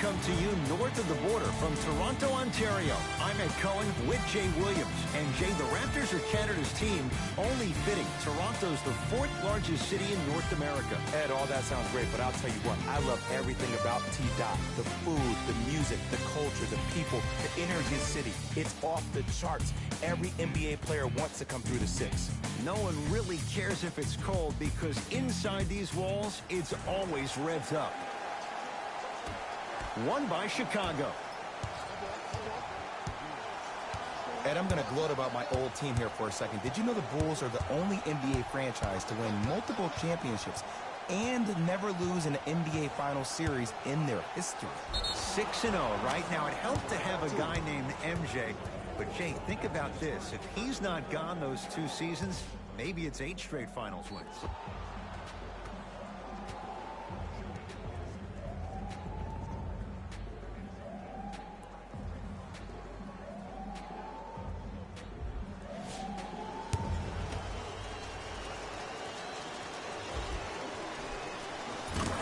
come to you north of the border from Toronto, Ontario. I'm Ed Cohen with Jay Williams. And Jay, the Raptors are Canada's team. Only fitting. Toronto's the fourth largest city in North America. Ed, all that sounds great, but I'll tell you what, I love everything about T-Dot. The food, the music, the culture, the people, the energy of the city. It's off the charts. Every NBA player wants to come through the six. No one really cares if it's cold because inside these walls, it's always revved up. Won by Chicago. Ed, I'm going to gloat about my old team here for a second. Did you know the Bulls are the only NBA franchise to win multiple championships and never lose an NBA Finals series in their history? 6-0 right now. It helped to have a guy named MJ. But, Jay, think about this. If he's not gone those 2 seasons, maybe it's 8 straight Finals wins.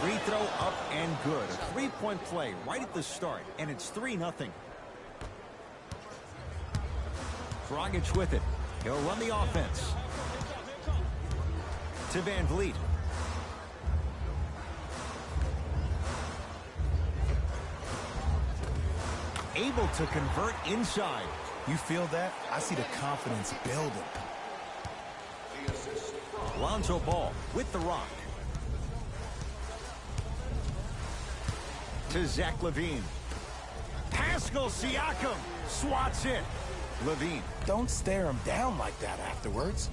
Free throw up and good. A three-point play right at the start, and it's 3-0. Dragic with it. He'll run the offense. To Van Vliet. Able to convert inside. You feel that? I see the confidence building. Lonzo Ball with the rock. To Zach LaVine. Pascal Siakam swats it. LaVine. Don't stare him down like that afterwards.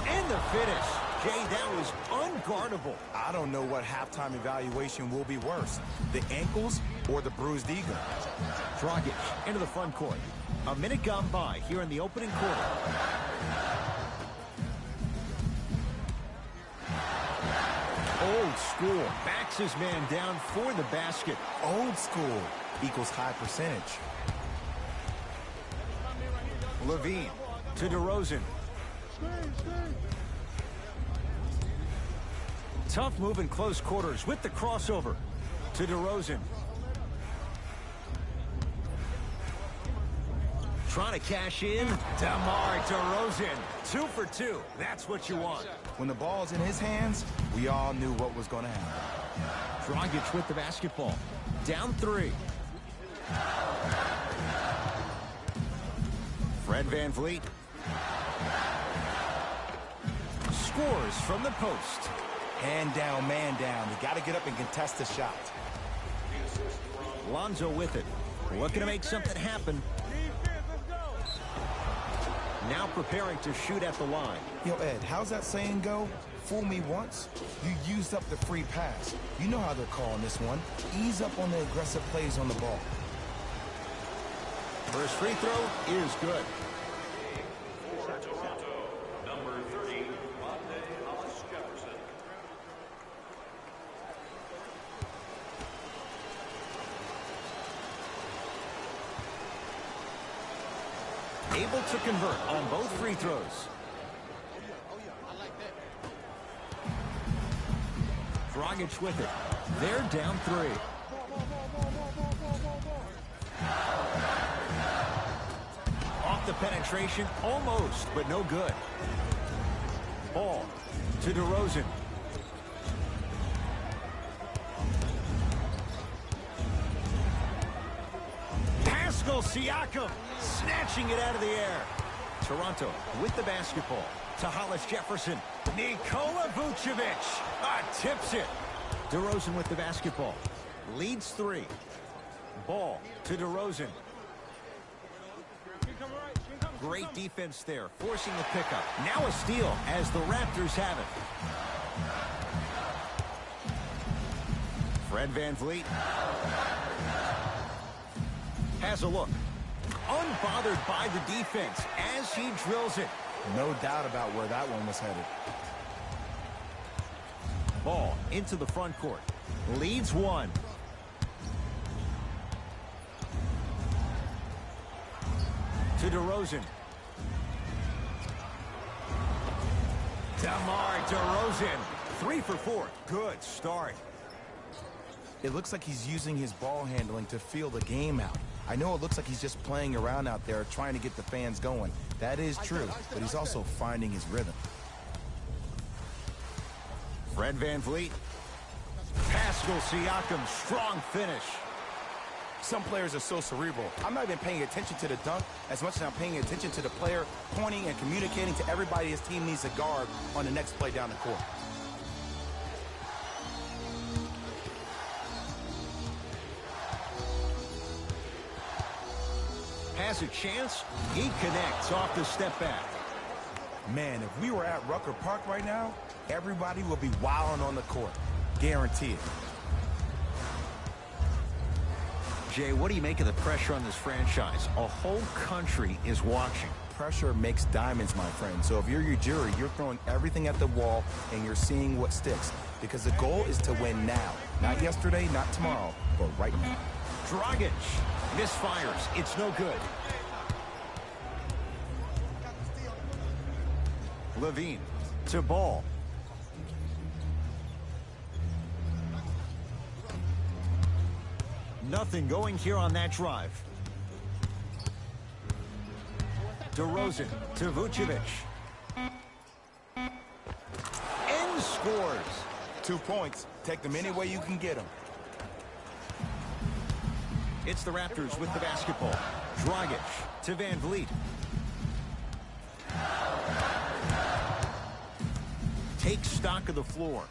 And the finish. Jay, that was unguardable. I don't know what halftime evaluation will be worse, the ankles or the bruised ego. Dragic into the front court. A minute gone by here in the opening quarter. Old school. Backs his man down for the basket. Old school equals high percentage. LaVine to DeRozan. Tough move in close quarters with the crossover to DeRozan. Trying to cash in. DeMar DeRozan. 2 for 2. That's what you want. When the ball's in his hands, we all knew what was going to happen. Dragic with the basketball. Down 3. Fred Van Vliet. Scores from the post. Hand down, man down. You got to get up and contest the shot. Lonzo with it. Looking to make something happen. Now preparing to shoot at the line. Yo, Ed, how's that saying go? Fool me once, you used up the free pass. You know how they're calling this one. Ease up on the aggressive plays on the ball. First free throw is good. For Toronto, number 30, Jefferson. Able to convert on both free throws. Dragic with it. They're down 3. Off the penetration, almost, but no good. Ball to DeRozan. Pascal Siakam snatching it out of the air. Toronto with the basketball. To Hollis Jefferson. Nikola Vucevic tips it. DeRozan with the basketball. Leads 3. Ball to DeRozan. Great defense there, forcing the pickup. Now a steal as the Raptors have it. Fred Van Vliet has a look. Unbothered by the defense as he drills it. No doubt about where that one was headed. Ball into the front court. Leads 1. To DeRozan. DeMar DeRozan. 3 for 4. Good start. It looks like he's using his ball handling to feel the game out. I know it looks like he's just playing around out there trying to get the fans going. That is true, but he's also finding his rhythm. Fred VanVleet. Pascal Siakam, strong finish. Some players are so cerebral. I'm not even paying attention to the dunk as much as I'm paying attention to the player pointing and communicating to everybody his team needs to guard on the next play down the court. Has a chance. He connects off the step back. Man, if we were at Rucker Park right now, everybody would be wilding on the court. Guaranteed. Jay, what do you make of the pressure on this franchise? A whole country is watching. Pressure makes diamonds, my friend. So if you're your jury, you're throwing everything at the wall and you're seeing what sticks. Because the goal is to win now. Not yesterday, not tomorrow, but right now. Dragic misfires. It's no good. Levine to Ball. Nothing going here on that drive. DeRozan to Vucevic. And scores. 2 points. Take them any way you can get them. It's the Raptors with the basketball. Dragic to VanVleet. Take stock of the floor.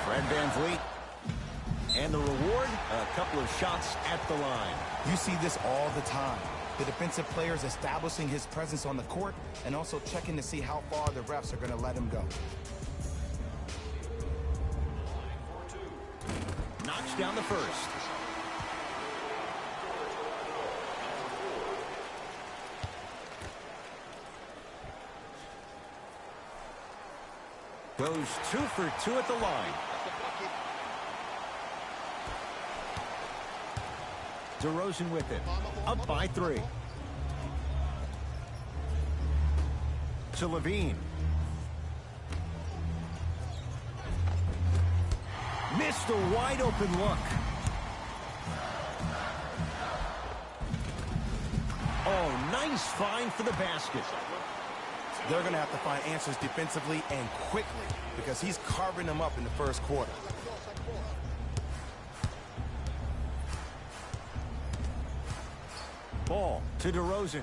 Fred VanVleet. And the reward, a couple of shots at the line. You see this all the time. The defensive players establishing his presence on the court and also checking to see how far the refs are going to let him go. Knocks down the first. Goes 2 for 2 at the line. DeRozan with it. Up by 3. To Levine. Missed a wide open look. Oh, nice find for the basket. They're going to have to find answers defensively and quickly because he's carving them up in the first quarter. Ball to DeRozan.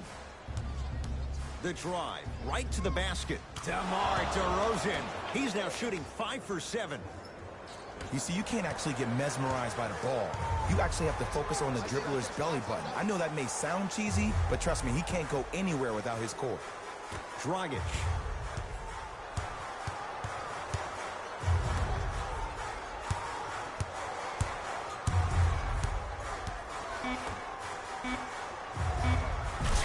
The drive right to the basket. DeMar DeRozan. He's now shooting 5 for 7. You see, you can't actually get mesmerized by the ball. You actually have to focus on the dribbler's belly button. I know that may sound cheesy, but trust me, he can't go anywhere without his core. Dragic.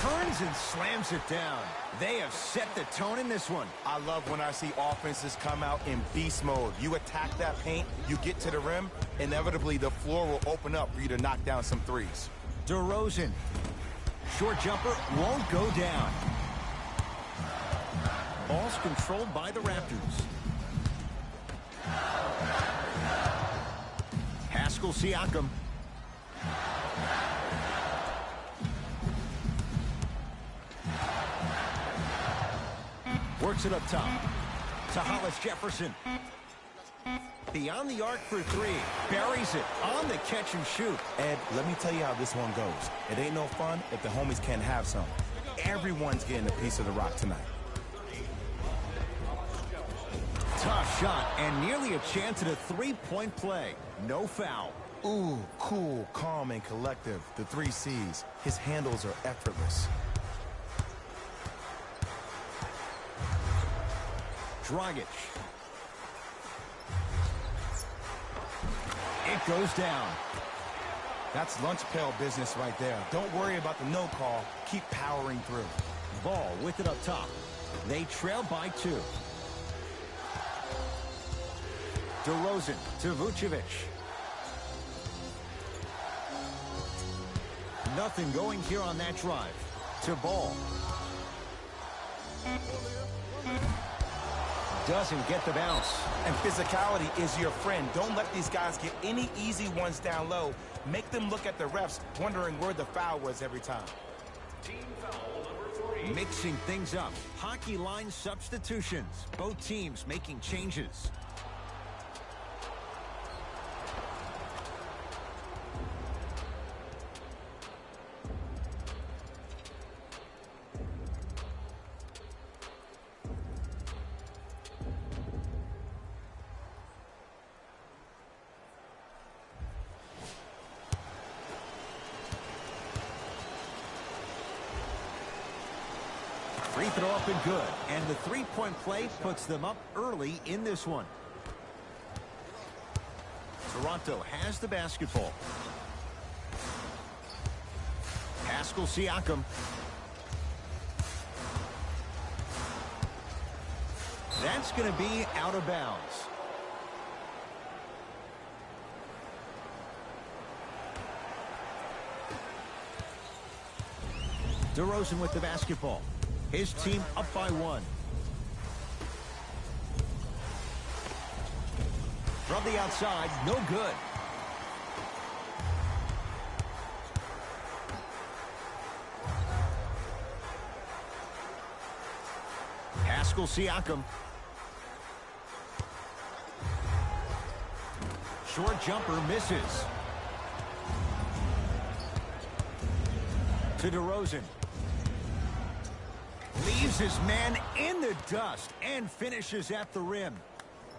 Turns and slams it down. They have set the tone in this one. I love when I see offenses come out in beast mode. You attack that paint, you get to the rim, inevitably the floor will open up for you to knock down some threes. DeRozan. Short jumper won't go down. Ball's controlled by the Raptors. Pascal Siakam. Works it up top. To Hollis Jefferson. Beyond the arc for 3. Buries it on the catch and shoot. Ed, let me tell you how this one goes. It ain't no fun if the homies can't have some. Everyone's getting a piece of the rock tonight. Tough shot and nearly a chance at a three-point play. No foul. Ooh, cool, calm, and collective. The 3 C's. His handles are effortless. Dragic. It goes down. That's lunch pail business right there. Don't worry about the no call. Keep powering through. Ball with it up top. They trail by 2. DeRozan to Vucevic. Nothing going here on that drive. To Ball. Doesn't get the bounce. And physicality is your friend. Don't let these guys get any easy ones down low. Make them look at the refs, wondering where the foul was every time. Team foul number 3. Mixing things up. Hockey line substitutions. Both teams making changes. Free throw up and good. And the three-point play puts them up early in this one. Toronto has the basketball. Pascal Siakam. That's going to be out of bounds. DeRozan with the basketball. His team up by 1. From the outside, no good. Pascal Siakam. Short jumper misses. To DeRozan. Leaves his man in the dust and finishes at the rim.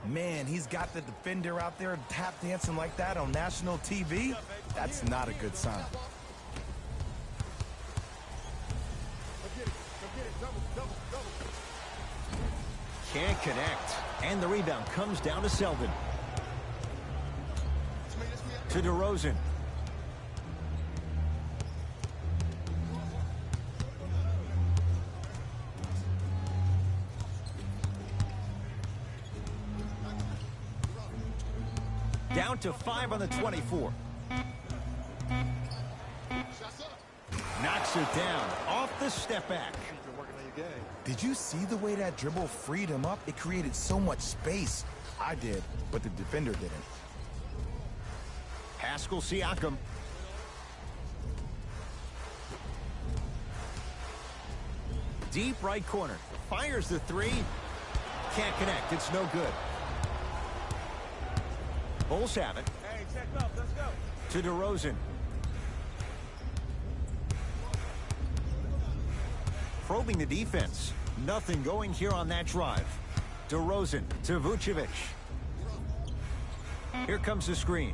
Man, he's got the defender out there tap dancing like that on national TV. That's not a good sign. Can't connect. And the rebound comes down to Selden. To DeRozan. Down to 5 on the 24. Knocks it down off the step back. Did you see the way that dribble freed him up? It created so much space. I did, but the defender didn't. Pascal Siakam. Deep right corner. Fires the three. Can't connect. It's no good. Bulls have it. Hey, check up. Let's go. To DeRozan. Probing the defense. Nothing going here on that drive. DeRozan to Vucevic. Here comes the screen.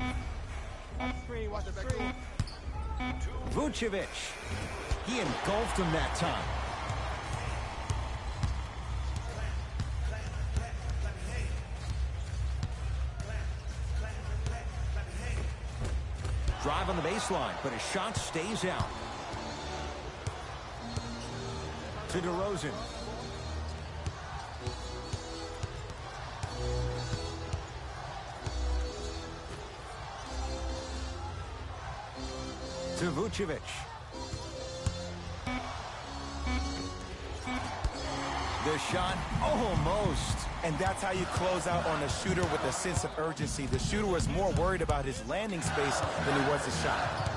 Watch the screen. Watch the screen. Vucevic. He engulfed him that time. Drive on the baseline, but his shot stays out. To DeRozan. To Vucevic. The shot almost. And that's how you close out on a shooter with a sense of urgency. The shooter was more worried about his landing space than he was his shot.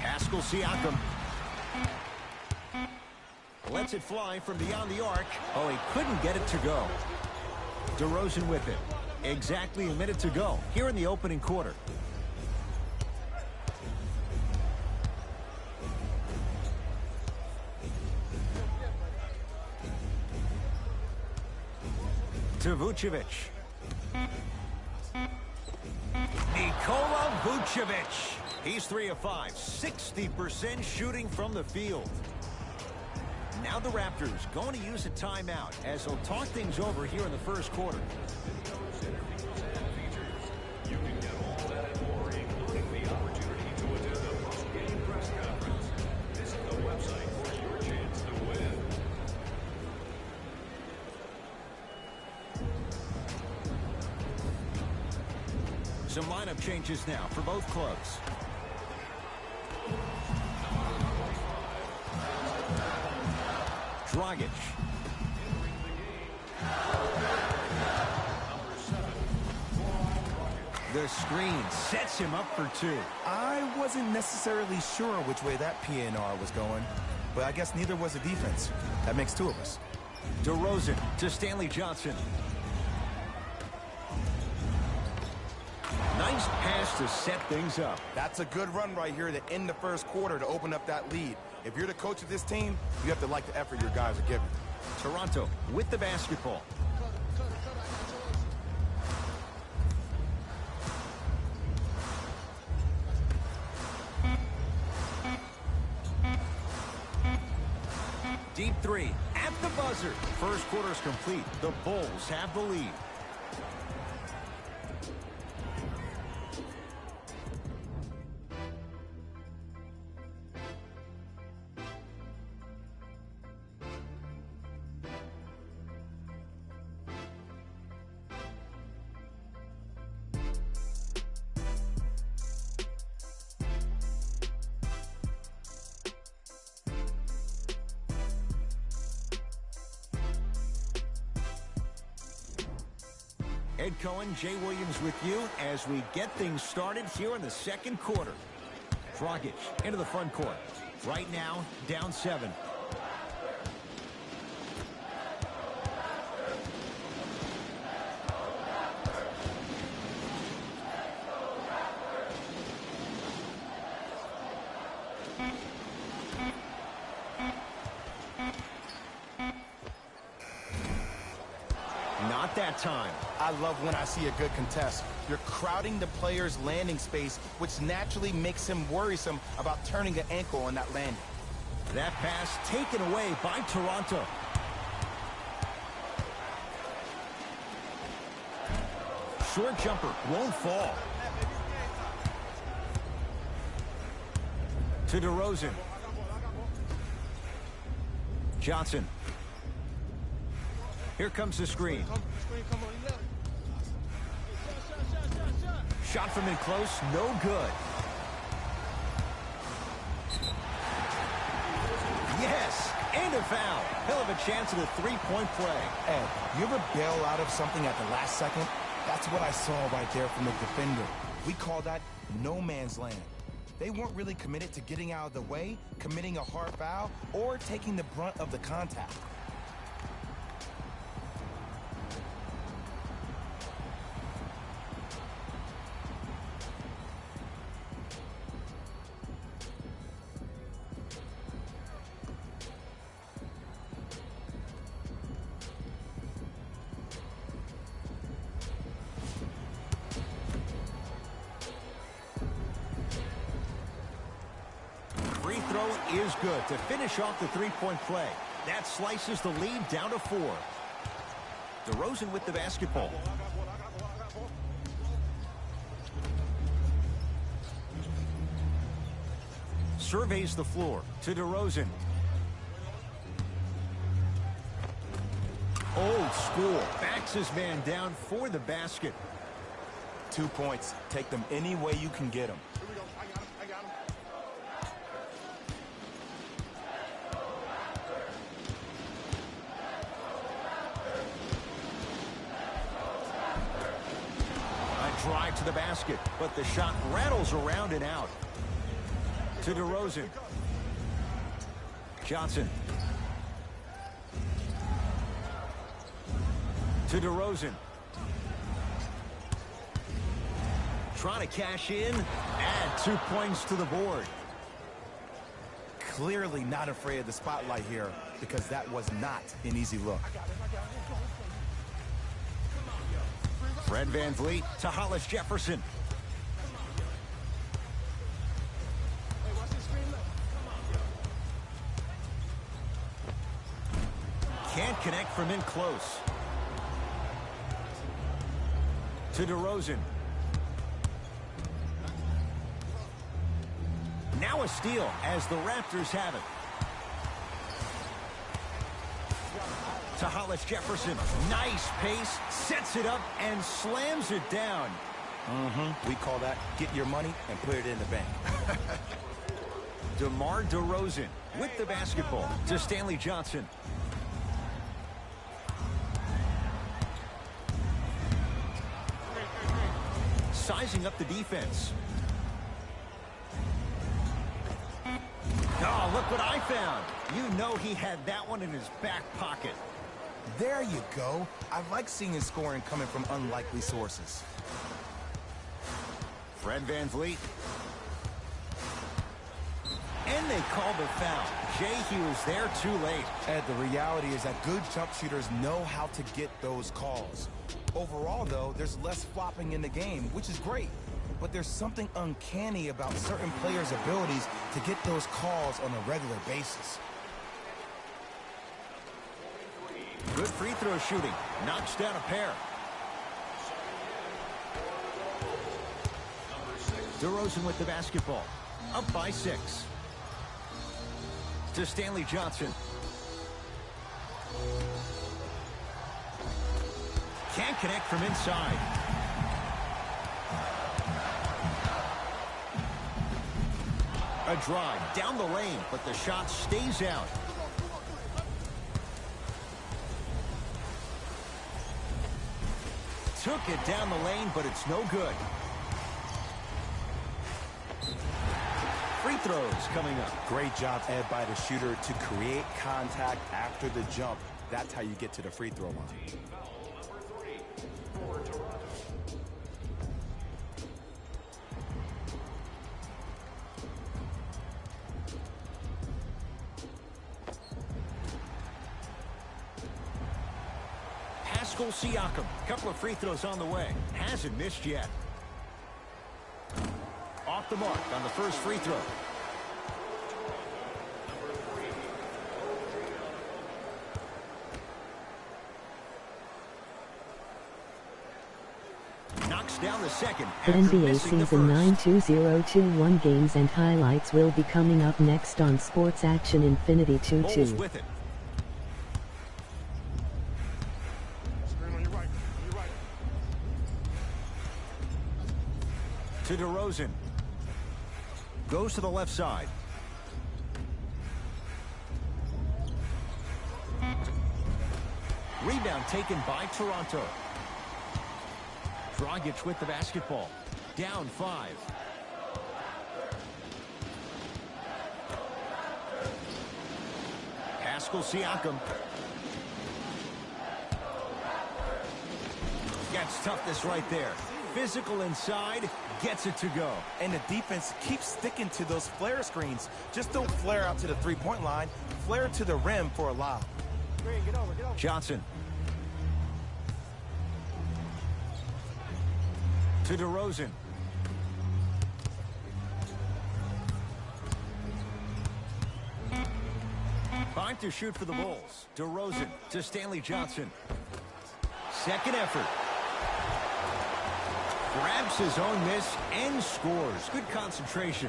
Pascal Siakam. Lets it fly from beyond the arc. Oh, he couldn't get it to go. DeRozan with it. Exactly a minute to go here in the opening quarter. To Vucevic. Nikola Vucevic. He's 3 of 5, 60% shooting from the field. Now the Raptors going to use a timeout as they'll talk things over here in the first quarter. You can get all that and more, including the opportunity to attend a post-game press conference. Visit the website for your chance to win. Some lineup changes now for both clubs. Dragic. The screen sets him up for two. I wasn't necessarily sure which way that PNR was going, but I guess neither was the defense. That makes two of us. DeRozan to Stanley Johnson. Nice pass to set things up. That's a good run right here to end the first quarter to open up that lead. If you're the coach of this team, you have to like the effort your guys are giving. Toronto with the basketball. Deep three at the buzzer. First quarter's complete. The Bulls have the lead. Ed Cohen, Jay Williams with you as we get things started here in the second quarter. Dragic into the front court. Right now, down 7. Not that time. I love when I see a good contest. You're crowding the player's landing space, which naturally makes him worrisome about turning an ankle on that landing. That pass taken away by Toronto. Short jumper won't fall. To DeRozan. Johnson. Here comes the screen. Shot from in close, no good. Yes, and a foul. He'll have a chance at a three-point play. Ed, you ever bail out of something at the last second? That's what I saw right there from the defender. We call that no man's land. They weren't really committed to getting out of the way, committing a hard foul, or taking the brunt of the contact. Free throw is good to finish off the three-point play. That slices the lead down to 4. DeRozan with the basketball. Surveys the floor to DeRozan. Old school. Backs his man down for the basket. 2 points. Take them any way you can get them. Drive to the basket, but the shot rattles around and out. To DeRozan. Johnson. To DeRozan. Trying to cash in. Add 2 points to the board. Clearly not afraid of the spotlight here, because that was not an easy look. Fred VanVleet to Hollis Jefferson. Can't connect from in close. To DeRozan. Now a steal as the Raptors have it. To Hollis Jefferson. Nice pace, sets it up, and slams it down. We call that get your money and put it in the bank. DeMar DeRozan with the basketball to Stanley Johnson. sizing up the defense. Oh, look what I found. You know he had that one in his back pocket. There you go. I like seeing his scoring coming from unlikely sources. Fred VanVleet. And they called the foul. Jay, he was there too late. Ed, the reality is that good jump shooters know how to get those calls. Overall, though, there's less flopping in the game, which is great. But there's something uncanny about certain players' abilities to get those calls on a regular basis. Good free throw shooting. Knocks down a pair. DeRozan with the basketball. Up by 6. To Stanley Johnson. Can't connect from inside. A drive down the lane, but the shot stays out. Took it down the lane, but it's no good. Free throws coming up. Great job, Ed, by the shooter to create contact after the jump. That's how you get to the free throw line. Siakam, couple of free throws on the way. Hasn't missed yet. Off the mark on the first free throw. Knocks down the second. NBA Season 9 2021 games and highlights will be coming up next on Sports Action Infinity 22. With it. To DeRozan. Goes to the left side. Rebound taken by Toronto. Dragic with the basketball. Down 5. Pascal Siakam. Gets toughness right there. Physical inside, gets it to go. And the defense keeps sticking to those flare screens. Just don't flare out to the three-point line. Flare to the rim for a lob. Get over, get over. Johnson. To DeRozan. Fine to shoot for the Bulls. DeRozan to Stanley Johnson. Second effort. Grabs his own miss and scores. Good concentration.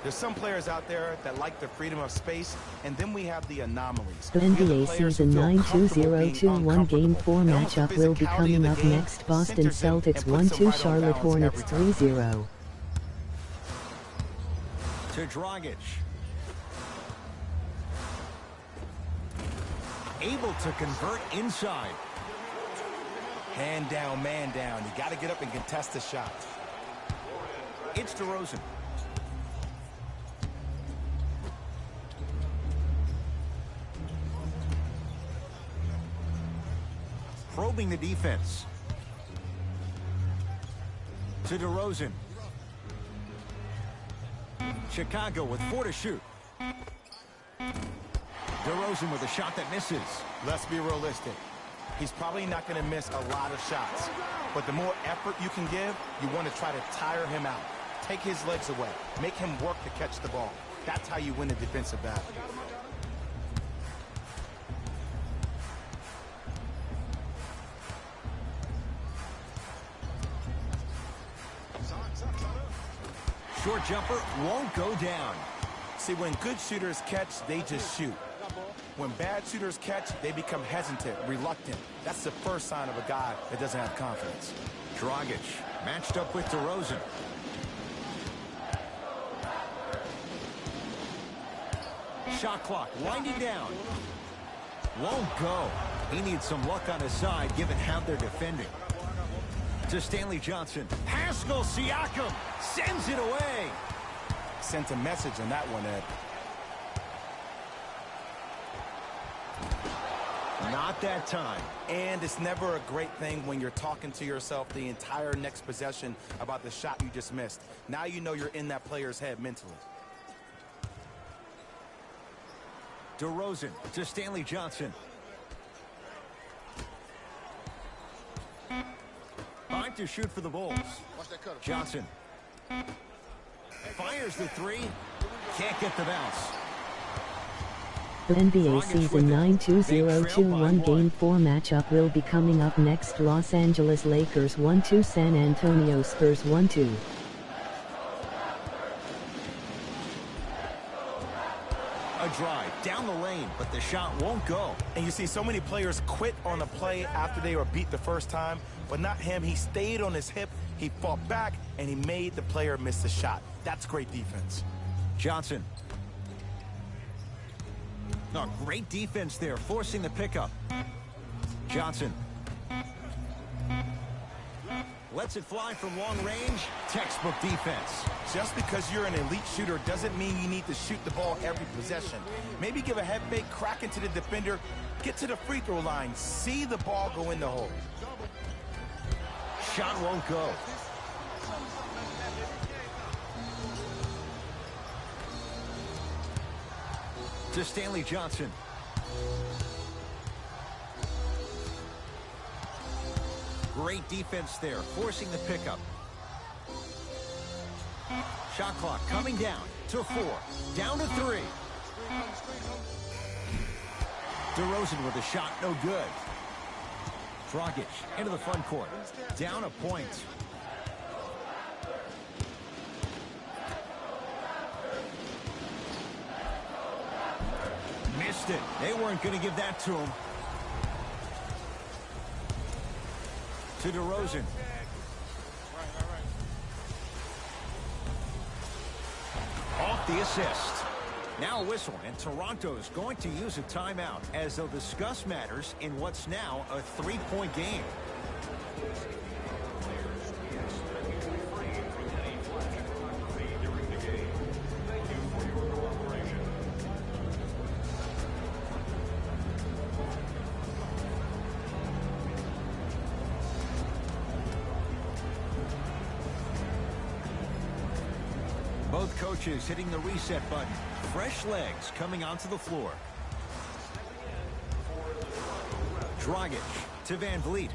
There's some players out there that like the freedom of space, and then we have the anomalies. The NBA Season 9 2021 Game 4 matchup will be coming up next. Boston Celtics 1-2, Charlotte Hornets 3-0. To Dragic. Able to convert inside. Hand down, man down. You got to get up and contest the shot. It's DeRozan. Probing the defense. To DeRozan. Chicago with 4 to shoot. DeRozan with a shot that misses. Let's be realistic. He's probably not going to miss a lot of shots. But the more effort you can give, you want to try to tire him out. Take his legs away. Make him work to catch the ball. That's how you win the defensive battle. Short jumper won't go down. See, when good shooters catch, they just shoot. When bad shooters catch, they become hesitant, reluctant. That's the first sign of a guy that doesn't have confidence. Dragic matched up with DeRozan. Shot clock winding down. Won't go. He needs some luck on his side given how they're defending. to Stanley Johnson. Pascal Siakam sends it away. Sent a message on that one, Ed. Not that time. And it's never a great thing when you're talking to yourself the entire next possession about the shot you just missed. Now you know you're in that player's head mentally. DeRozan to Stanley Johnson. Time to shoot for the Bulls. Johnson fires the three. Can't get the bounce. The NBA season 9-2-0-2-1 Game 4 matchup will be coming up next. Los Angeles Lakers 1-2, San Antonio Spurs 1-2. A drive down the lane, but the shot won't go. And you see so many players quit on the play after they were beat the first time, but not him. He stayed on his hip, he fought back, and he made the player miss the shot. That's great defense. Johnson. No, great defense there, forcing the pickup. Johnson. Lets it fly from long range. Textbook defense. Just because you're an elite shooter doesn't mean you need to shoot the ball every possession. Maybe give a head fake, crack into the defender, get to the free throw line, see the ball go in the hole. Shot won't go. To Stanley Johnson. Great defense there, forcing the pickup. Shot clock coming down to 4. Down to 3. DeRozan with a shot, no good. Dragic into the front court. Down a point. Missed it. They weren't going to give that to him. To DeRozan. Off the assist. Now a whistle, and Toronto is going to use a timeout as they'll discuss matters in what's now a 3-point game. Both coaches hitting the reset button. Fresh legs coming onto the floor. Dragic to Van Vliet.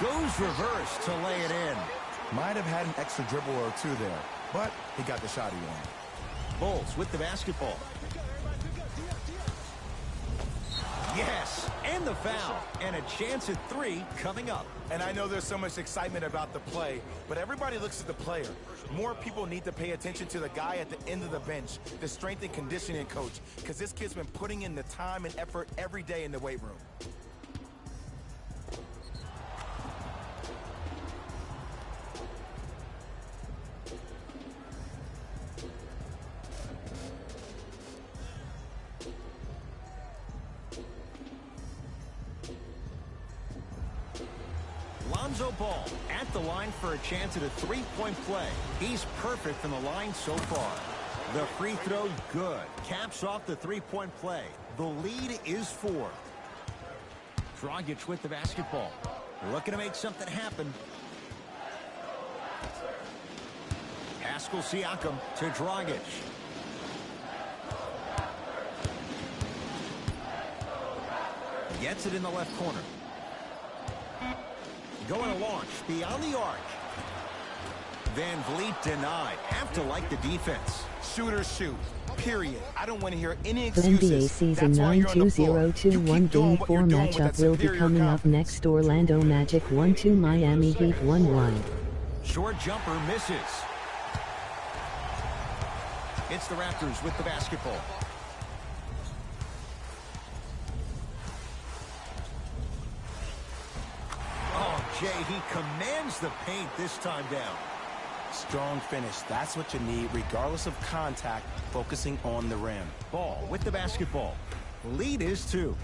Goes reverse to lay it in. Might have had an extra dribble or two there, but he got the shot he wanted. Bulls with the basketball. Yes, and the foul, and a chance at 3 coming up. And I know there's so much excitement about the play, but everybody looks at the player. More people need to pay attention to the guy at the end of the bench, the strength and conditioning coach, because this kid's been putting in the time and effort every day in the weight room. Lonzo Ball at the line for a chance at a 3-point play. He's perfect from the line so far. The free throw, good. Caps off the 3-point play. The lead is 4. Dragic with the basketball. Looking to make something happen. Pascal Siakam to Dragic. Gets it in the left corner. Going to launch beyond the arc. Van Vliet denied. Have to like the defense. Shooters shoot. Period. I don't want to hear any The excuses. NBA season 9-2-0-2-1 Game 4 matchup will be coming up next. Orlando Magic 1-2, Miami Heat 1-1. Short jumper misses. It's the Raptors with the basketball. Oh, Jay, he commands the paint this time down. Strong finish. That's what you need, regardless of contact, focusing on the rim. Ball with the basketball. Lead is 2.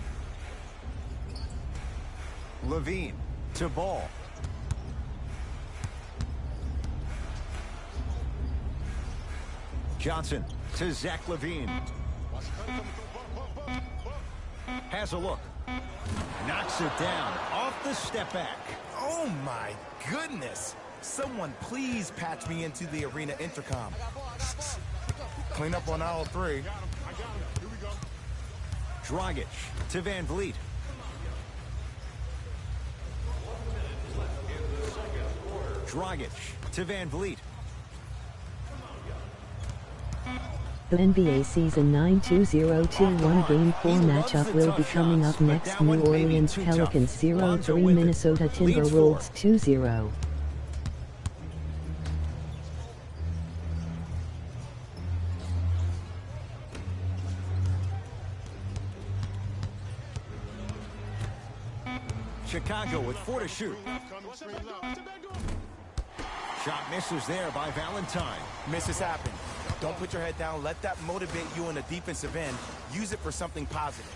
Levine to Ball. Johnson to Zach Levine. Has a look. Knocks it down off the step back. Oh my goodness. Someone please patch me into the arena intercom. Clean up on aisle 3. Dragic to Van Vliet. Dragic to Van Vliet. The NBA Season 9 2021 Game 4 matchup will be coming up next. New Orleans Pelicans 0-3, Minnesota Timberwolves 2-0. Chicago with 4 to shoot. Shot misses there by Valentine. Misses happen. Don't put your head down. Let that motivate you on the defensive end. Use it for something positive.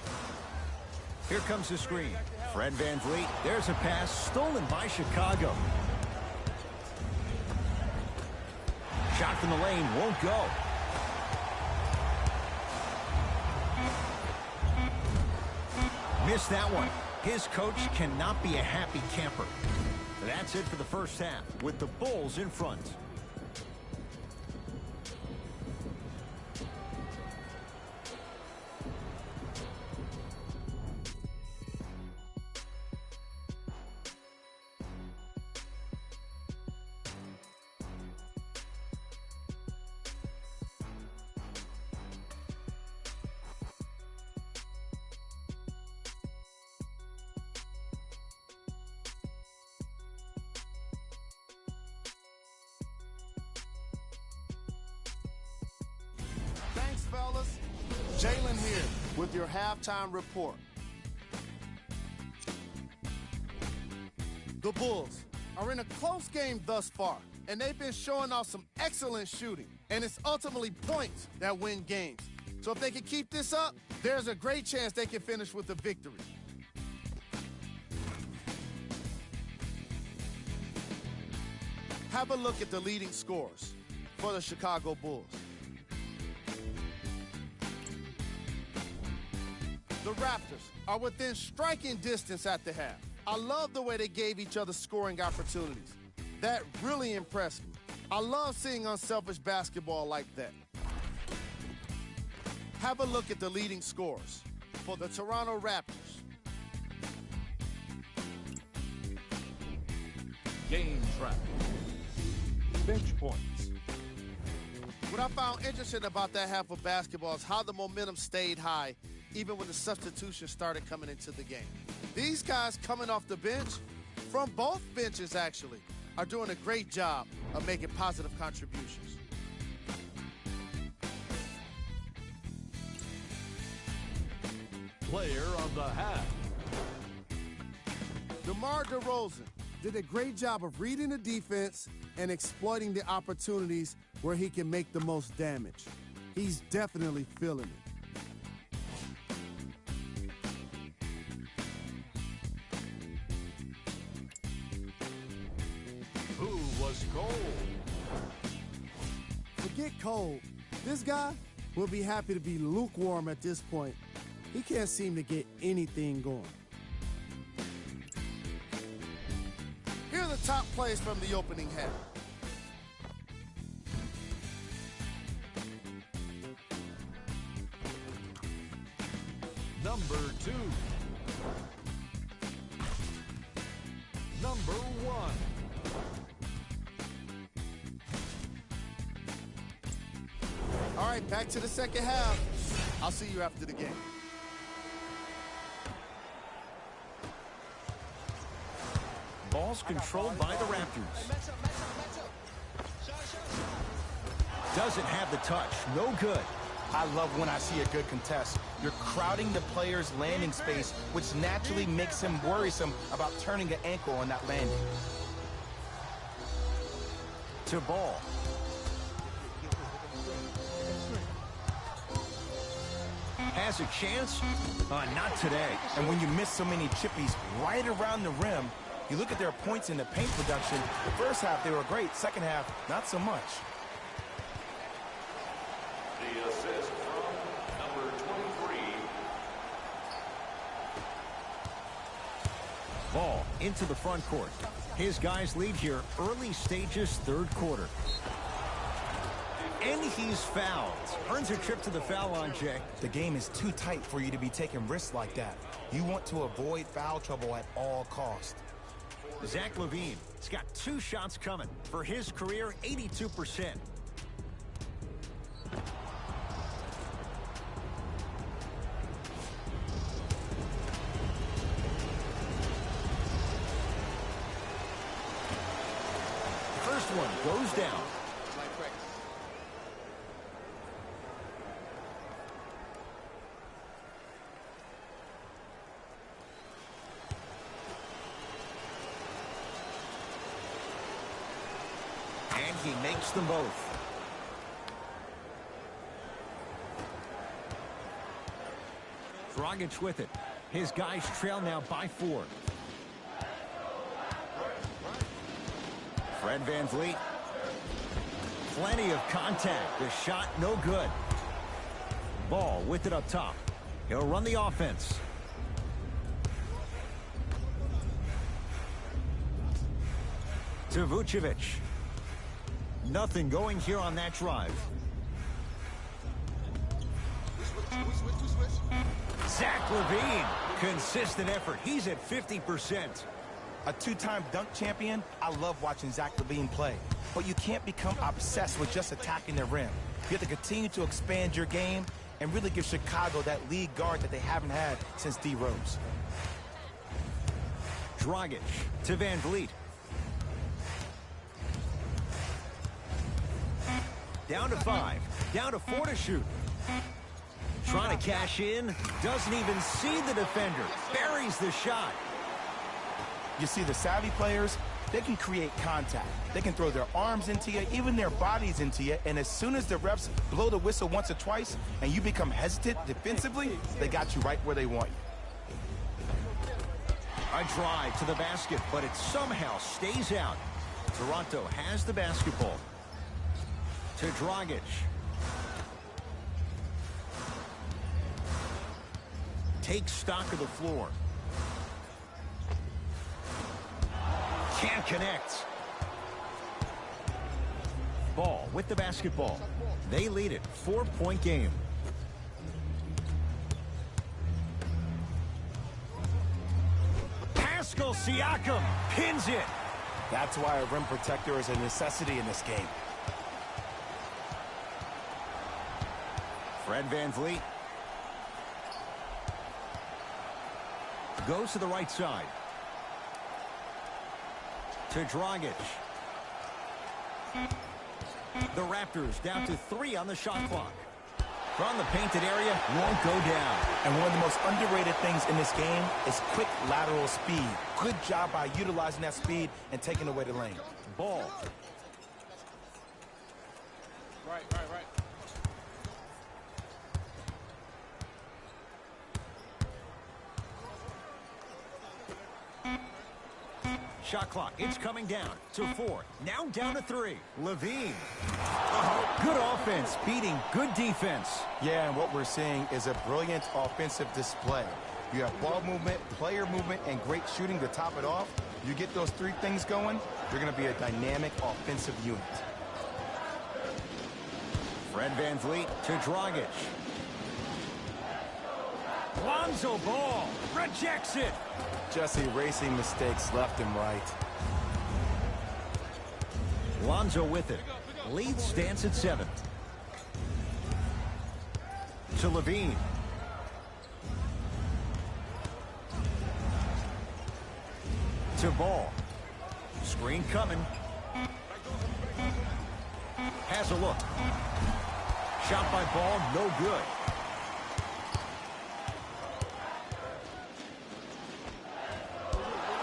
Here comes the screen. Fred Van Vliet. There's a pass stolen by Chicago. Shot from the lane won't go. Missed that one. His coach cannot be a happy camper. That's it for the first half with the Bulls in front. Thanks, fellas. Jalen here with your halftime report. The Bulls are in a close game thus far, and they've been showing off some excellent shooting, and it's ultimately points that win games. So if they can keep this up, there's a great chance they can finish with a victory. Have a look at the leading scorers for the Chicago Bulls. The Raptors are within striking distance at the half. I love the way they gave each other scoring opportunities. That really impressed me. I love seeing unselfish basketball like that. Have a look at the leading scorers for the Toronto Raptors. Game track. Bench points. What I found interesting about that half of basketball is how the momentum stayed high even when the substitutions started coming into the game. These guys coming off the bench, from both benches actually, are doing a great job of making positive contributions. Player of the half. DeMar DeRozan did a great job of reading the defense and exploiting the opportunities where he can make the most damage. He's definitely feeling it. Who was cold? Forget cold. This guy will be happy to be lukewarm at this point. He can't seem to get anything going. Here are the top plays from the opening half. Number 2. Number 1. All right, back to the second half. I'll see you after the game. Ball's controlled by the Raptors. Doesn't have the touch. No good. I love when I see a good contest. You're crowding the player's landing space, which naturally makes him worrisome about turning an ankle on that landing. To Ball. Has a chance? Not today. And when you miss so many chippies right around the rim, you look at their points in the paint production. The first half, they were great. Second half, not so much. The assist from number 23. Ball into the front court. His guys lead here early stages, third quarter. And he's fouled. Earns a trip to the foul line, Jay. The game is too tight for you to be taking risks like that. You want to avoid foul trouble at all costs. Zach LaVine has got 2 shots coming. For his career, 82%. First one goes down. And he makes them both. Dragic with it. His guys trail now by 4. Fred VanVleet. Plenty of contact. The shot no good. Ball with it up top. He'll run the offense. To Vucevic. Nothing going here on that drive. Zach LaVine. Consistent effort. He's at 50%. A 2-time dunk champion, I love watching Zach LaVine play. But you can't become obsessed with just attacking the rim. You have to continue to expand your game and really give Chicago that lead guard that they haven't had since D. Rose. Dragic to VanVleet. Down to 5. Down to 4 to shoot. Trying to cash in. Doesn't even see the defender. Buries the shot. You see, the savvy players, they can create contact. They can throw their arms into you, even their bodies into you, and as soon as the refs blow the whistle once or twice and you become hesitant defensively, they got you right where they want you. A drive to the basket, but it somehow stays out. Toronto has the basketball. To Dragic. Takes stock of the floor. Can't connect. Ball with the basketball. They lead it. 4-point game. Pascal Siakam pins it. That's why a rim protector is a necessity in this game. Fred VanVleet. Goes to the right side. To Dragic. The Raptors down to 3 on the shot clock. From the painted area, won't go down. And one of the most underrated things in this game is quick lateral speed. Good job by utilizing that speed and taking away the lane. Ball. Right. Shot clock, it's coming down to 4. Now down to 3. LaVine. Good offense, beating good defense. Yeah, and what we're seeing is a brilliant offensive display. You have ball movement, player movement, and great shooting to top it off. You get those 3 things going, you're going to be a dynamic offensive unit. Fred VanVleet to Dragic. Lonzo Ball rejects it. Just erasing mistakes left and right. Lonzo with it. Lead stands at 7. To LaVine. To Ball. Screen coming. Has a look. Shot by Ball, no good.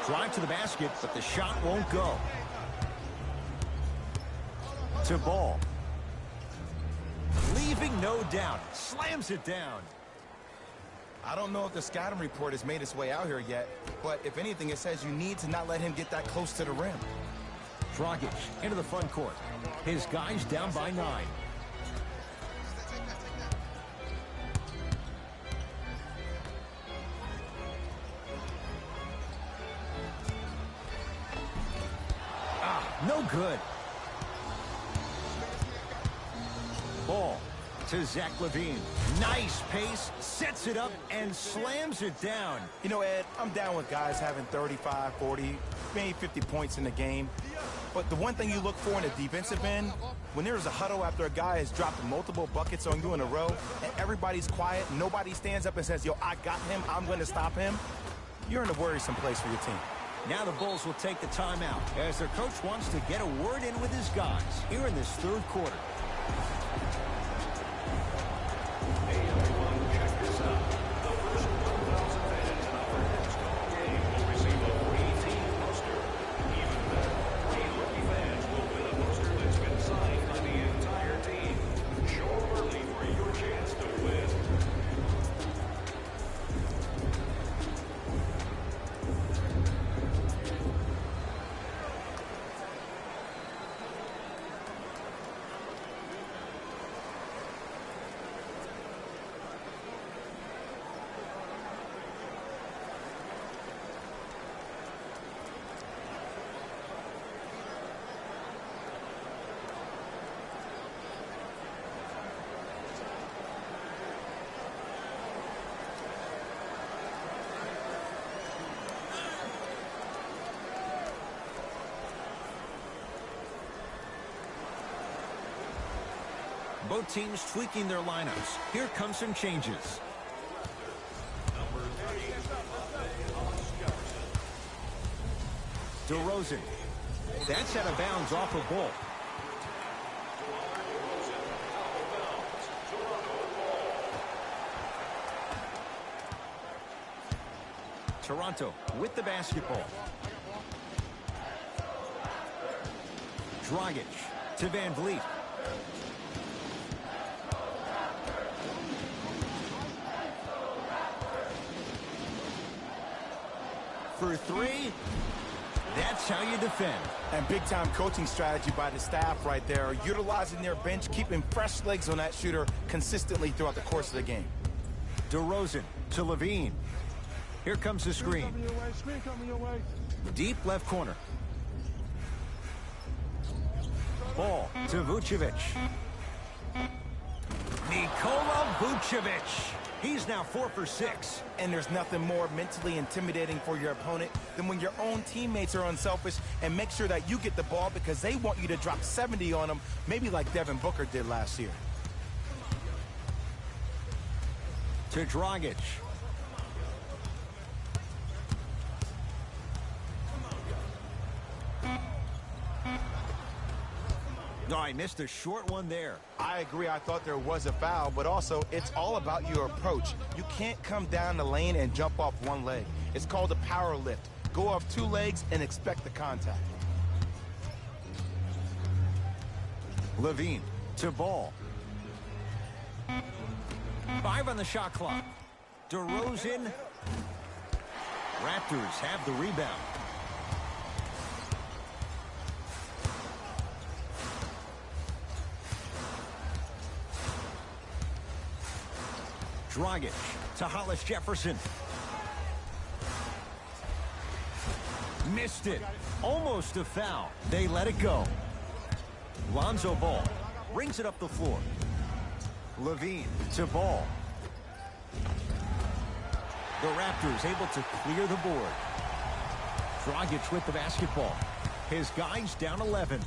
Drive to the basket, but the shot won't go. To Ball. Leaving no doubt. Slams it down. I don't know if the scouting report has made its way out here yet, but if anything, it says you need to not let him get that close to the rim. Dragic into the front court. His guys down by 9. No good. Ball to Zach LaVine. Nice pace, sets it up, and slams it down. You know, Ed, I'm down with guys having 35, 40, maybe 50 points in the game. But the one thing you look for in a defensive end, when there's a huddle after a guy has dropped multiple buckets on you in a row, and everybody's quiet, nobody stands up and says, yo, I got him, I'm going to stop him, you're in a worrisome place for your team. Now the Bulls will take the timeout as their coach wants to get a word in with his guys here in this third quarter. Hey everyone, check this out. The first 1,000 fans in our next home game will receive a free team poster. Even better, 3 lucky fans will win a poster that's been signed by the entire team. Show up early for your chance to win. Both teams tweaking their lineups. Here come some changes. DeRozan. That's out of bounds off a ball. Toronto with the basketball. Dragic to Van Vliet. For 3, that's how you defend. And big-time coaching strategy by the staff right there, utilizing their bench, keeping fresh legs on that shooter consistently throughout the course of the game. DeRozan to LaVine. Here comes the screen. Deep left corner. Ball to Vucevic. Nikola Vucevic. He's now 4 for 6. And there's nothing more mentally intimidating for your opponent than when your own teammates are unselfish and make sure that you get the ball because they want you to drop 70 on them, maybe like Devin Booker did last year. To Dragic. No, I missed a short one there. I agree. I thought there was a foul, but also it's all about your approach. You can't come down the lane and jump off one leg. It's called a power lift. Go off 2 legs and expect the contact. LaVine to Ball. 5 on the shot clock. DeRozan. Raptors have the rebound. Dragic to Hollis Jefferson. Missed it. Almost a foul. They let it go. Lonzo Ball brings it up the floor. LaVine to Ball. The Raptors able to clear the board. Dragic with the basketball. His guys down 11.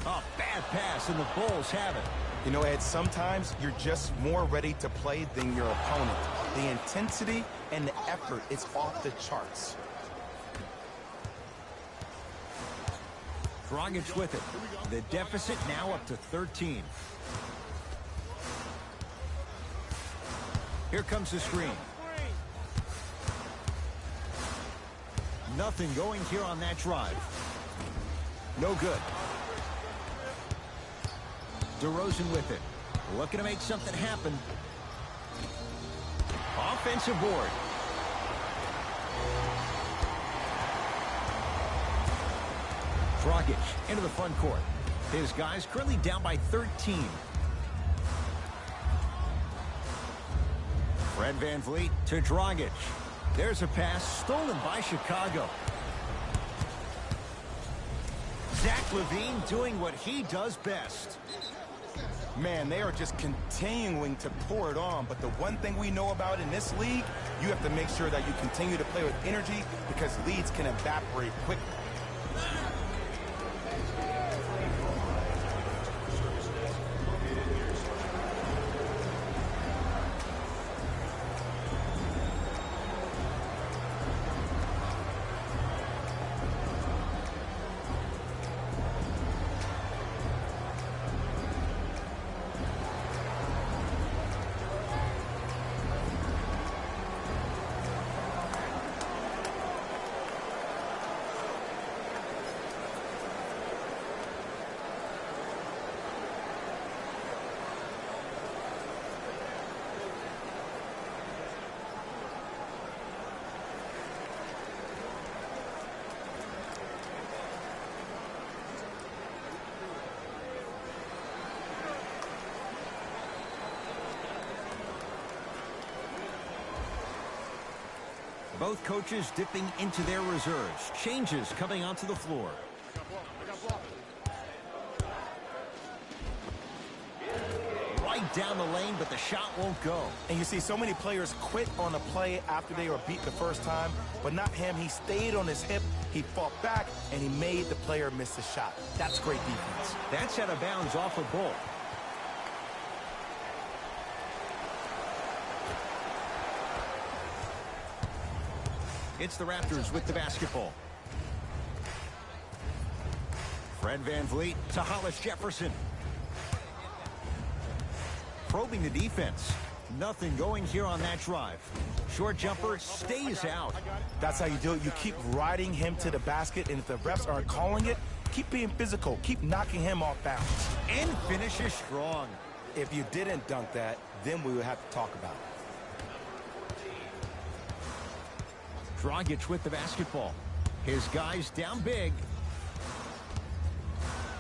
A bad pass, and the Bulls have it. You know, Ed, sometimes you're just more ready to play than your opponent. The intensity and the effort is off the charts. Dragic with it. The deficit now up to 13. Here comes the screen. Nothing going here on that drive. No good. DeRozan with it. Looking to make something happen. Offensive board. Dragic into the front court. His guys currently down by 13. Fred VanVleet to Dragic. There's a pass stolen by Chicago. Zach LaVine doing what he does best. Man, they are just continuing to pour it on. But the one thing we know about in this league, you have to make sure that you continue to play with energy because leads can evaporate quickly. Both coaches dipping into their reserves. Changes coming onto the floor. Right down the lane, but the shot won't go. And you see so many players quit on a play after they were beat the first time, but not him. He stayed on his hip, he fought back, and he made the player miss the shot. That's great defense. That's out of bounds off a ball. It's the Raptors with the basketball. Fred VanVleet to Hollis Jefferson. Probing the defense. Nothing going here on that drive. Short jumper stays out. That's how you do it. You keep riding him to the basket, and if the refs aren't calling it, keep being physical. Keep knocking him off bounds. And finishes strong. If you didn't dunk that, then we would have to talk about it. Dragic with the basketball. His guys down big.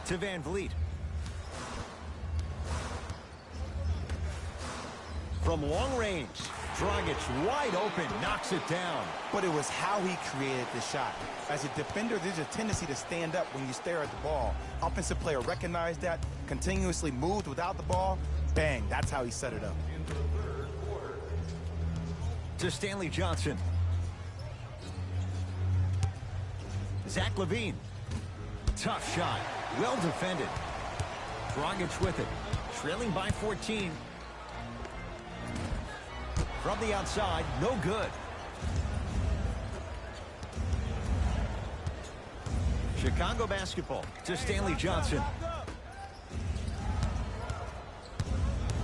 To VanVleet. From long range, Dragic wide open, knocks it down. But it was how he created the shot. As a defender, there's a tendency to stand up when you stare at the ball. Offensive player recognized that, continuously moved without the ball. Bang, that's how he set it up. To Stanley Johnson. Zach LaVine. Tough shot. Well defended. Dragic with it. Trailing by 14. From the outside, no good. Chicago basketball to Stanley Johnson.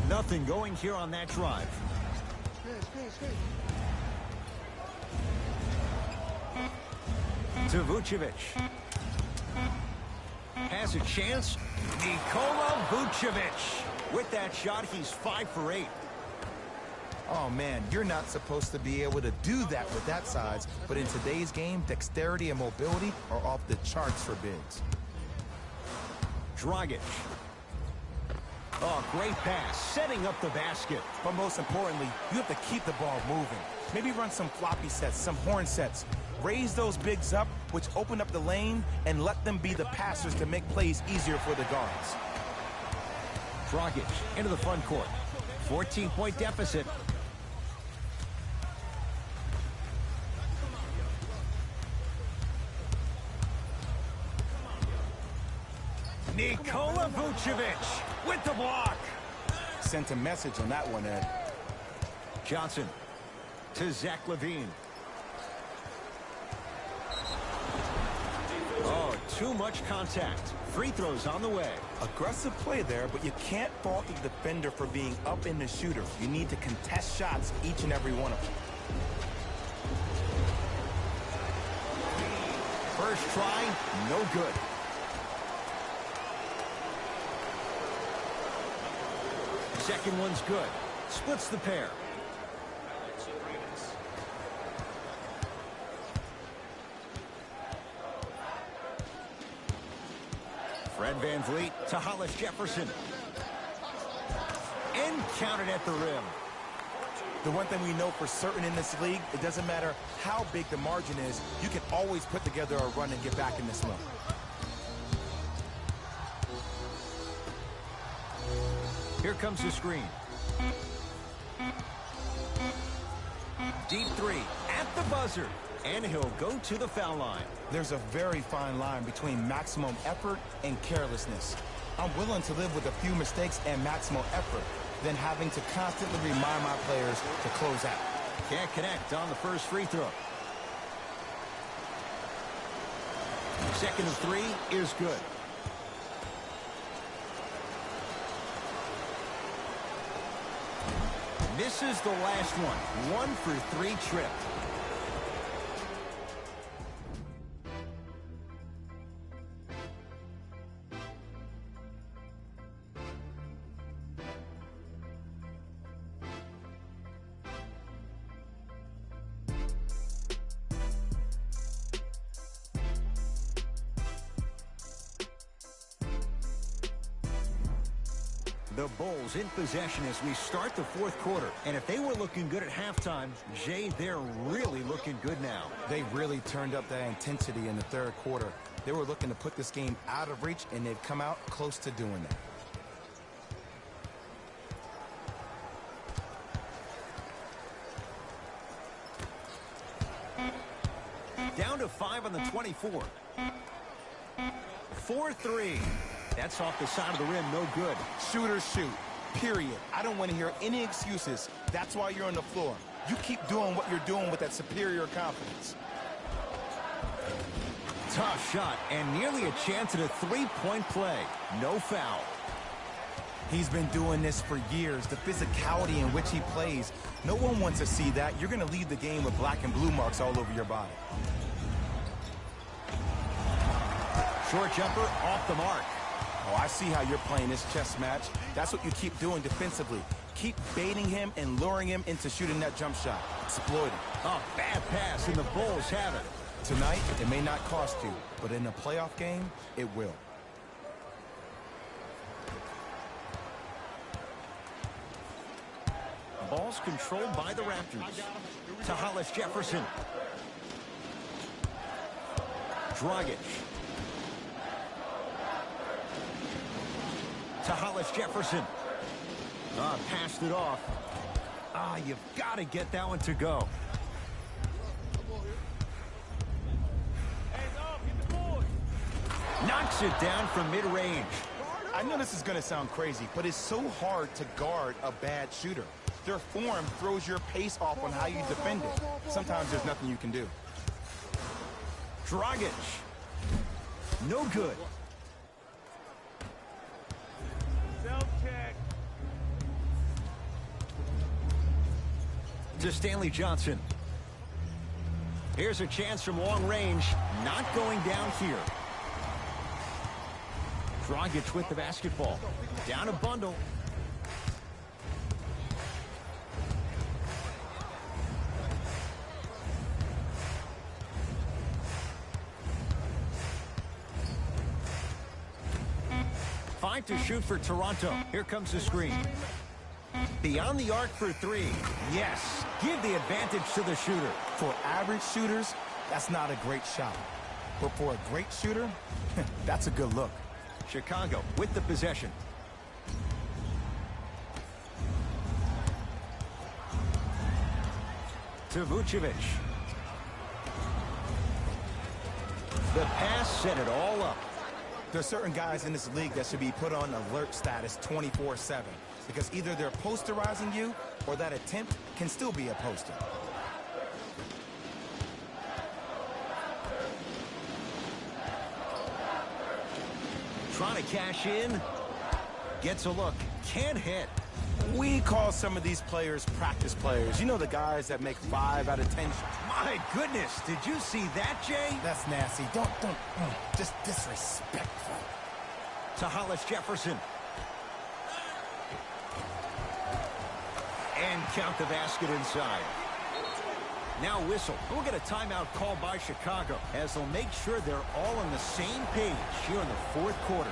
Nothing going here on that drive. To Vucevic. Has a chance. Nikola Vucevic. With that shot, he's 5 for 8. Oh, man, you're not supposed to be able to do that with that size, but in today's game, dexterity and mobility are off the charts for bigs. Dragic. Oh, great pass, setting up the basket. But most importantly, you have to keep the ball moving. Maybe run some floppy sets, some horn sets. Raise those bigs up, which open up the lane, and let them be the passers to make plays easier for the guards. Dragic into the front court. 14-point deficit. Nikola Vucevic with the block. Sent a message on that one, Ed. Johnson to Zach LaVine. Oh, too much contact. Free throws on the way. Aggressive play there, but you can't fault the defender for being up in the shooter. You need to contest shots, each and every one of them. First try, no good. Second one's good. Splits the pair. Fred VanVleet to Hollis Jefferson. And counted at the rim. The one thing we know for certain in this league, it doesn't matter how big the margin is, you can always put together a run and get back in this one. Here comes the screen. Deep three at the buzzer. And he'll go to the foul line. There's a very fine line between maximum effort and carelessness. I'm willing to live with a few mistakes and maximal effort than having to constantly remind my players to close out. Can't connect on the first free throw. Second of three is good. Misses the last one. 1 for 3 trip. The Bulls in possession as we start the fourth quarter. And if they were looking good at halftime, Jay, they're really looking good now. They really turned up that intensity in the third quarter. They were looking to put this game out of reach, and they've come out close to doing that. Down to 5 on the 24. 4-3. That's off the side of the rim, no good. Shooters shoot, period. I don't want to hear any excuses. That's why you're on the floor. You keep doing what you're doing with that superior confidence. Tough shot and nearly a chance at a three-point play. No foul. He's been doing this for years. The physicality in which he plays. No one wants to see that. You're going to leave the game with black and blue marks all over your body. Short jumper off the mark. Oh, I see how you're playing this chess match. That's what you keep doing defensively. Keep baiting him and luring him into shooting that jump shot. Exploit him. A bad pass, and the Bulls have it. Tonight, it may not cost you, but in a playoff game, it will. Ball's controlled by the Raptors. To Hollis Jefferson. Dragic. To Hollis Jefferson. Passed it off. You've got to get that one to go. Knocks it down from mid-range. I know this is going to sound crazy, but it's so hard to guard a bad shooter. Their form throws your pace off on how you defend it. Sometimes there's nothing you can do. Dragic. No good. To Stanley Johnson. Here's a chance from long range. Not going down here. Dragic with the basketball. Down a bundle. Five to shoot for Toronto. Here comes the screen. Beyond the arc for three. Yes, give the advantage to the shooter. For average shooters, that's not a great shot. But for a great shooter, that's a good look. Chicago with the possession. To Vucevic. The pass set it all up. There's certain guys in this league that should be put on alert status 24/7 because either they're posterizing you or that attempt can still be a poster. Trying to cash in. Gets a look. Can't hit. We call some of these players practice players. You know, the guys that make 5 out of 10 shots. My goodness, did you see that, Jay? That's nasty. Just disrespectful. To Hollis Jefferson. count the basket inside. Now whistle. We'll get a timeout called by Chicago as they'll make sure they're all on the same page here in the fourth quarter.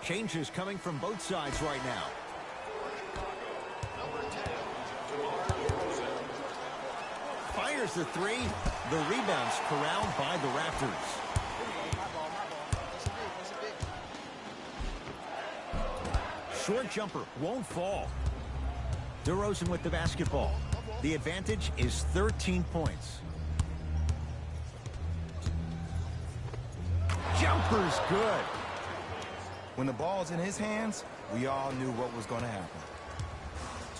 Changes coming from both sides right now. Fires the three. The rebound's corralled by the Raptors. Short jumper won't fall. DeRozan with the basketball. The advantage is 13 points. Jumper's good. When the ball's in his hands, we all knew what was going to happen.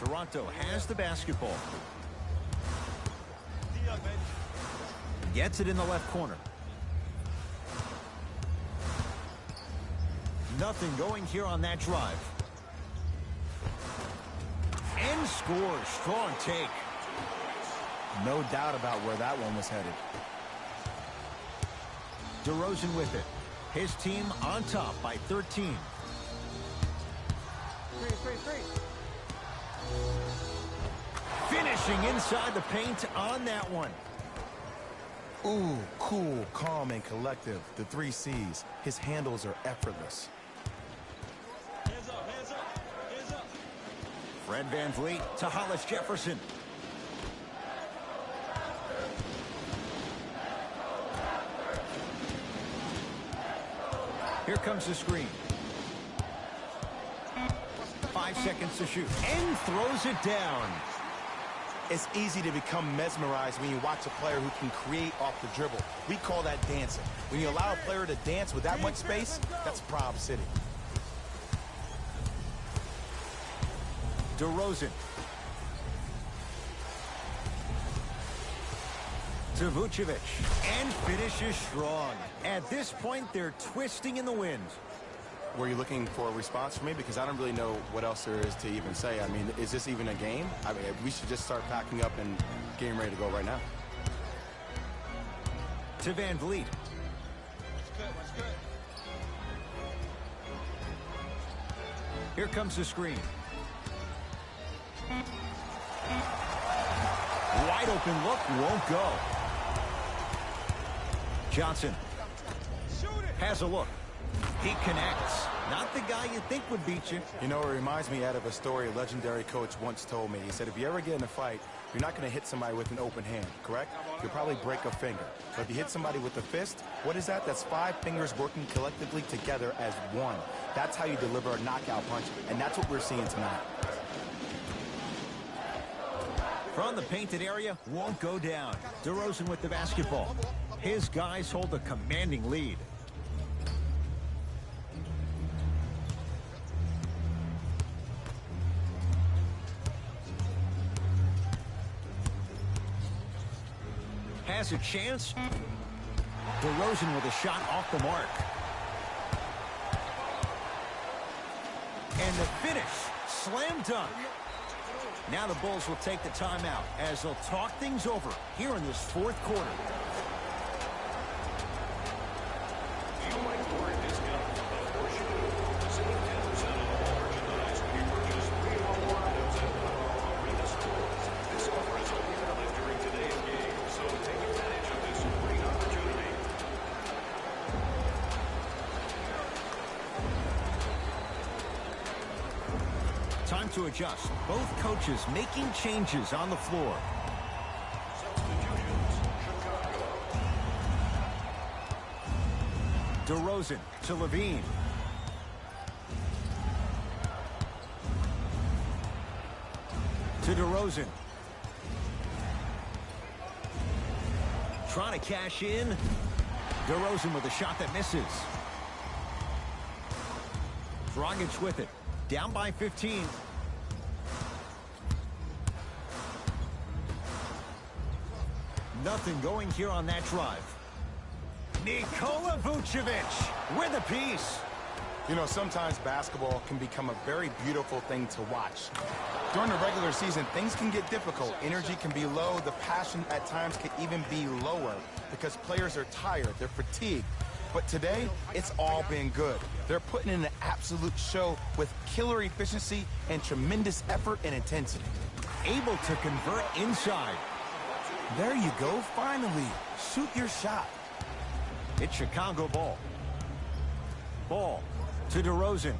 Toronto has the basketball. Gets it in the left corner. Nothing going here on that drive. And scores. Strong take. No doubt about where that one was headed. DeRozan with it. His team on top by 13. Finishing inside the paint on that one. Ooh, cool, calm, and collective. The 3 C's. His handles are effortless. Hands up, hands up, hands up. Fred VanVleet to Hollis Jefferson. Here comes the screen. 5 seconds to shoot. And throws it down. It's easy to become mesmerized when you watch a player who can create off the dribble. We call that dancing. When you allow a player to dance with that much space, that's Prob City. DeRozan. To Vucevic. And finishes strong. At this point, they're twisting in the wind. Were you looking for a response from me? Because I don't really know what else there is to even say. I mean, is this even a game? I mean, we should just start packing up and getting ready to go right now. To VanVleet. What's good? Here comes the screen. Wide open look, won't go. Johnson has a look. He connects. Not the guy you think would beat you. You know, it reminds me out of a story a legendary coach once told me. He said, if you ever get in a fight, you're not going to hit somebody with an open hand, correct? You'll probably break a finger. But if you hit somebody with a fist, what is that? That's 5 fingers working collectively together as one. That's how you deliver a knockout punch, and that's what we're seeing tonight. From the painted area, won't go down. DeRozan with the basketball. His guys hold a commanding lead. Has a chance. DeRozan with a shot off the mark. And the finish. Slam dunk. Now the Bulls will take the timeout as they'll talk things over here in this fourth quarter. If you like to work discount, of course you do. Save 10% on all merchandise when you purchase 3 or more items at one of our arena stores. This offer is only valid during today's game, so take advantage of this great opportunity. Time to adjust. Both coaches making changes on the floor. DeRozan to Levine. To DeRozan. Trying to cash in. DeRozan with a shot that misses. Dragic with it. Down by 15. Nothing going here on that drive. Nikola Vucevic with a piece. You know, sometimes basketball can become a very beautiful thing to watch. During the regular season, things can get difficult. Energy can be low. The passion at times can even be lower because players are tired. They're fatigued. But today, it's all been good. They're putting in an absolute show with killer efficiency and tremendous effort and intensity. Able to convert inside. There you go, finally. Shoot your shot. It's Chicago ball. Ball to DeRozan.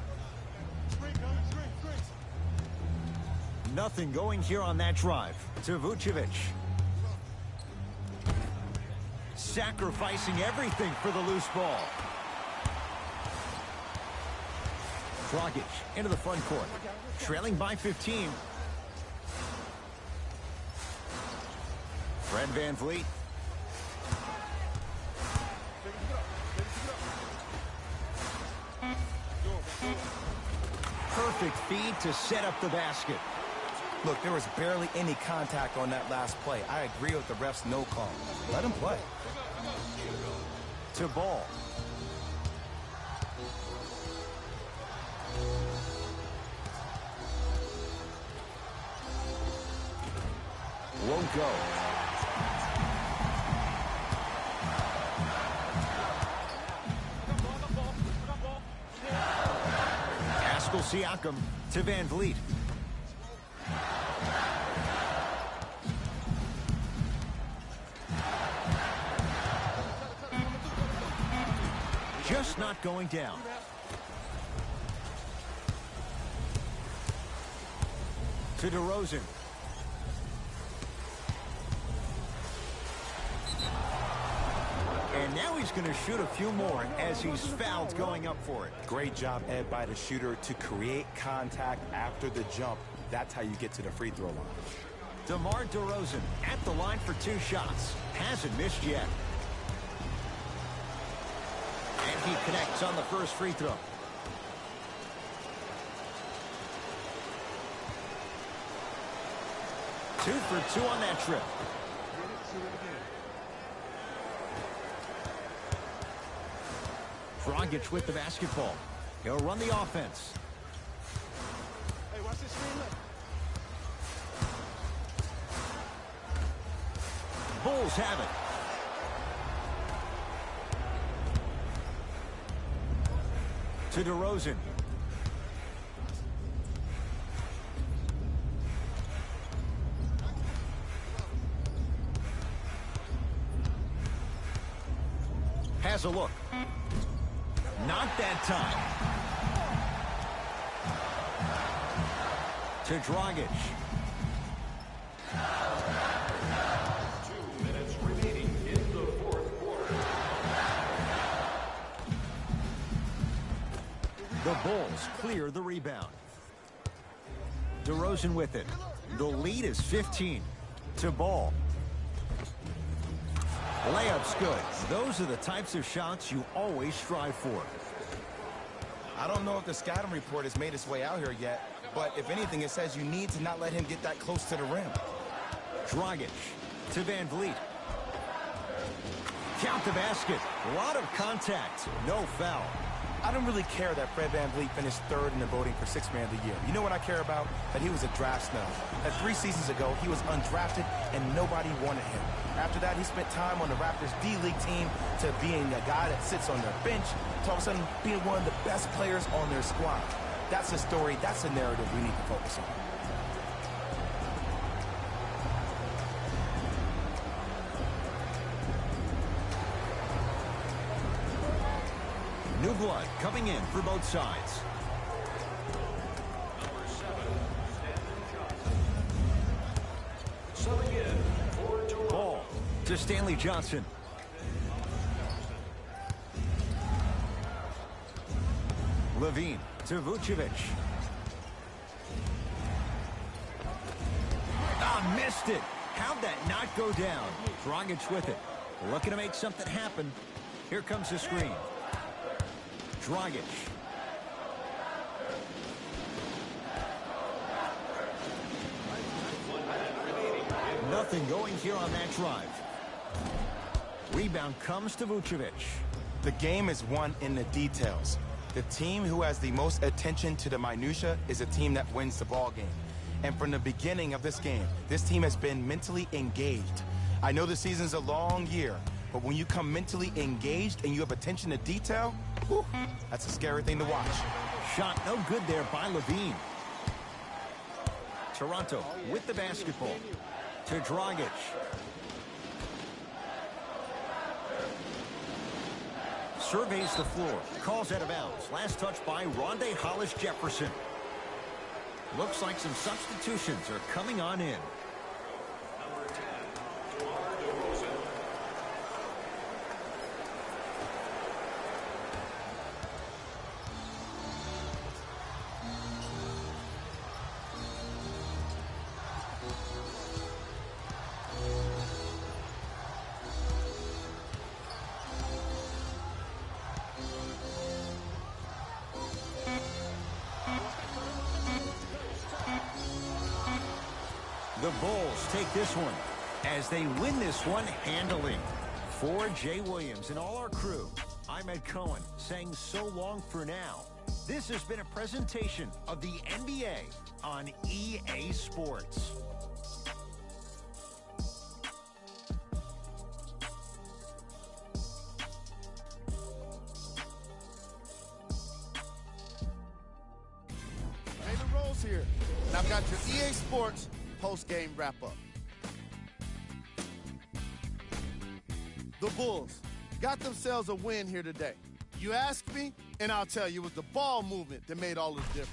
Nothing going here on that drive. To Vucevic. Sacrificing everything for the loose ball. Dragic into the front court. Trailing by 15. Fred VanVleet. Perfect feed to set up the basket. Look, there was barely any contact on that last play. I agree with the ref's no call. Let him play. To Ball. Won't go. Pascal Siakam to VanVleet. Just not going down. To DeRozan. And now he's going to shoot a few more as he's fouled going up for it. Great job, Ed, by the shooter to create contact after the jump. That's how you get to the free throw line. DeMar DeRozan at the line for 2 shots. Hasn't missed yet. And he connects on the first free throw. Two for 2 on that trip. Dragic with the basketball. He'll run the offense. Hey, watch this screen. Look. Bulls have it. To DeRozan. Has a look. Not that time. To Dragic. 2 minutes remaining in the fourth quarter. The Bulls clear the rebound. DeRozan with it. The lead is 15. To Ball. Layup's good. Those are the types of shots you always strive for. I don't know if the scouting report has made its way out here yet, but if anything, it says you need to not let him get that close to the rim. Dragic to VanVleet. Count the basket. A lot of contact. No foul. I don't really care that Fred VanVleet finished 3rd in the voting for 6th man of the year. You know what I care about? That he was a draft snub. That 3 seasons ago, he was undrafted and nobody wanted him. After that, he spent time on the Raptors D-League team to being a guy that sits on their bench, to all of a sudden being one of the best players on their squad. That's a story, that's a narrative we need to focus on. New blood coming in for both sides. Number 7, Stanley Johnson. Subbing in for Toronto. Ball to Stanley Johnson. Levine to Vucevic. Ah, missed it. How'd that not go down? Dragic with it. Looking to make something happen. Here comes the screen. Dragic. Nothing going here on that drive. Rebound comes to Vucevic. The game is won in the details. The team who has the most attention to the minutia is a team that wins the ball game. And from the beginning of this game, this team has been mentally engaged. I know the season's a long year, but when you come mentally engaged and you have attention to detail, whew, that's a scary thing to watch. Shot no good there by Levine. Toronto with the basketball to Dragic. Surveys the floor, calls out of bounds. Last touch by Rondae Hollis-Jefferson. Looks like some substitutions are coming on in. Number 10, DeMar DeRozan. The Bulls take this one as they win this one handily. For Jay Williams and all our crew, I'm Ed Cohen saying so long for now. This has been a presentation of the NBA on EA Sports. Jalen Rose here, and I've got your EA Sports post-game wrap-up. The Bulls got themselves a win here today. You ask me, and I'll tell you, it was the ball movement that made all the difference.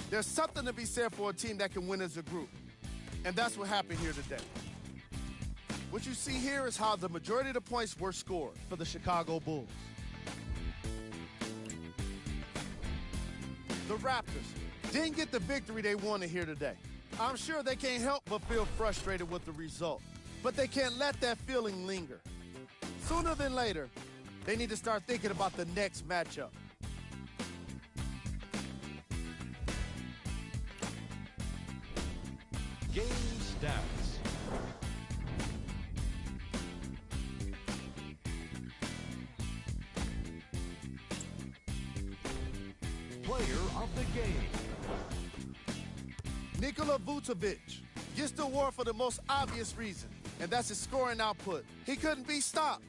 There's something to be said for a team that can win as a group, and that's what happened here today. What you see here is how the majority of the points were scored for the Chicago Bulls. The Raptors didn't get the victory they wanted here today. I'm sure they can't help but feel frustrated with the result, but they can't let that feeling linger. Sooner than later, they need to start thinking about the next matchup. Game stats. Player of the game. Nikola Vucevic gets the award for the most obvious reason, and that's his scoring output. He couldn't be stopped,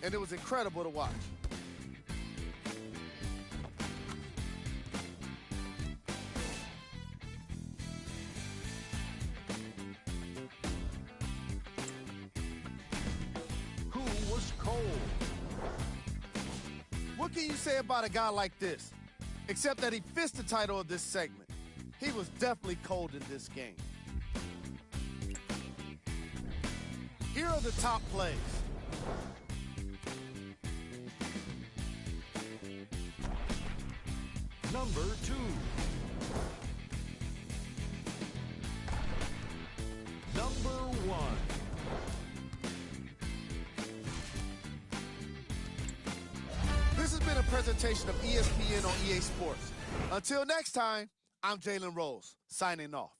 and it was incredible to watch. Who was cold? What can you say about a guy like this, except that he fits the title of this segment? He was definitely cold in this game. Here are the top plays. Number 2. Number 1. This has been a presentation of ESPN on EA Sports. Until next time, I'm Jalen Rose, signing off.